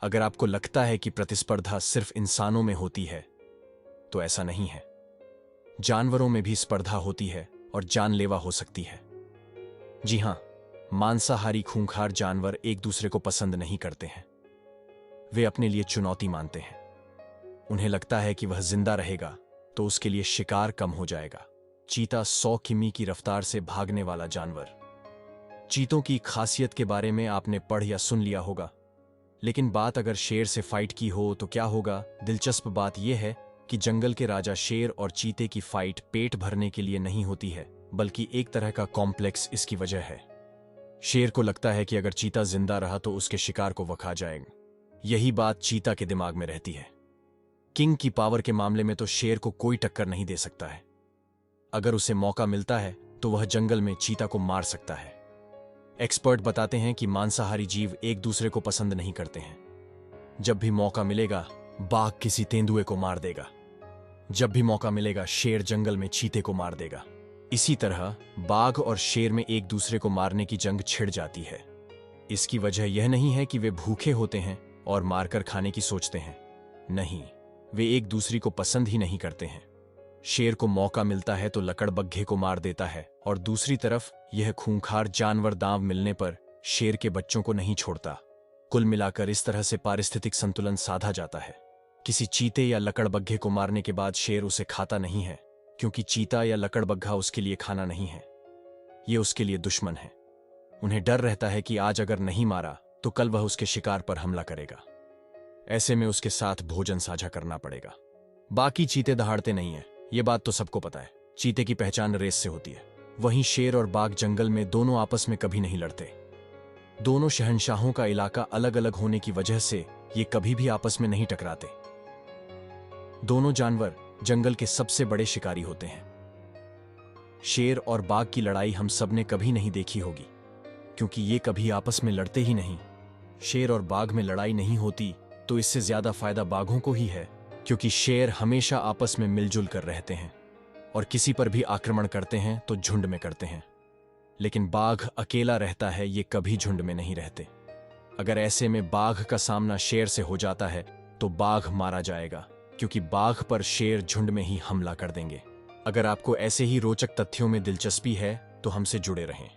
अगर आपको लगता है कि प्रतिस्पर्धा सिर्फ इंसानों में होती है, तो ऐसा नहीं है। जानवरों में भी स्पर्धा होती है और जानलेवा हो सकती है। जी हां, मांसाहारी खूंखार जानवर एक दूसरे को पसंद नहीं करते हैं। वे अपने लिए चुनौती मानते हैं। उन्हें लगता है कि वह जिंदा रहेगा तो उसके लिए शिकार कम हो जाएगा। चीता 100 किमी की रफ्तार से भागने वाला जानवर। चीतों की खासियत के बारे में आपने पढ़ या सुन लिया होगा, लेकिन बात अगर शेर से फाइट की हो तो क्या होगा? दिलचस्प बात यह है कि जंगल के राजा शेर और चीते की फाइट पेट भरने के लिए नहीं होती है, बल्कि एक तरह का कॉम्प्लेक्स इसकी वजह है। शेर को लगता है कि अगर चीता जिंदा रहा तो उसके शिकार को वह खा जाएगा। यही बात चीता के दिमाग में रहती है। किंग की पावर के मामले में तो शेर को कोई टक्कर नहीं दे सकता है। अगर उसे मौका मिलता है तो वह जंगल में चीता को मार सकता है। एक्सपर्ट बताते हैं कि मांसाहारी जीव एक दूसरे को पसंद नहीं करते हैं। जब भी मौका मिलेगा, बाघ किसी तेंदुए को मार देगा। जब भी मौका मिलेगा, शेर जंगल में चीते को मार देगा। इसी तरह बाघ और शेर में एक दूसरे को मारने की जंग छिड़ जाती है। इसकी वजह यह नहीं है कि वे भूखे होते हैं और मारकर खाने की सोचते हैं। नहीं, वे एक दूसरे को पसंद ही नहीं करते हैं। शेर को मौका मिलता है तो लकड़बग्घे को मार देता है, और दूसरी तरफ यह खूंखार जानवर दांव मिलने पर शेर के बच्चों को नहीं छोड़ता। कुल मिलाकर इस तरह से पारिस्थितिक संतुलन साधा जाता है। किसी चीते या लकड़बग्घे को मारने के बाद शेर उसे खाता नहीं है, क्योंकि चीता या लकड़बग्घा उसके लिए खाना नहीं है, ये उसके लिए दुश्मन है। उन्हें डर रहता है कि आज अगर नहीं मारा तो कल वह उसके शिकार पर हमला करेगा। ऐसे में उसके साथ भोजन साझा करना पड़ेगा। बाकी चीते दहाड़ते नहीं है, ये बात तो सबको पता है। चीते की पहचान रेस से होती है। वहीं शेर और बाघ जंगल में दोनों आपस में कभी नहीं लड़ते। दोनों शहंशाहों का इलाका अलग अलग होने की वजह से ये कभी भी आपस में नहीं टकराते। दोनों जानवर जंगल के सबसे बड़े शिकारी होते हैं। शेर और बाघ की लड़ाई हम सबने कभी नहीं देखी होगी, क्योंकि ये कभी आपस में लड़ते ही नहीं। शेर और बाघ में लड़ाई नहीं होती तो इससे ज्यादा फायदा बाघों को ही है, क्योंकि शेर हमेशा आपस में मिलजुल कर रहते हैं और किसी पर भी आक्रमण करते हैं तो झुंड में करते हैं। लेकिन बाघ अकेला रहता है, ये कभी झुंड में नहीं रहते। अगर ऐसे में बाघ का सामना शेर से हो जाता है तो बाघ मारा जाएगा, क्योंकि बाघ पर शेर झुंड में ही हमला कर देंगे। अगर आपको ऐसे ही रोचक तथ्यों में दिलचस्पी है तो हमसे जुड़े रहें।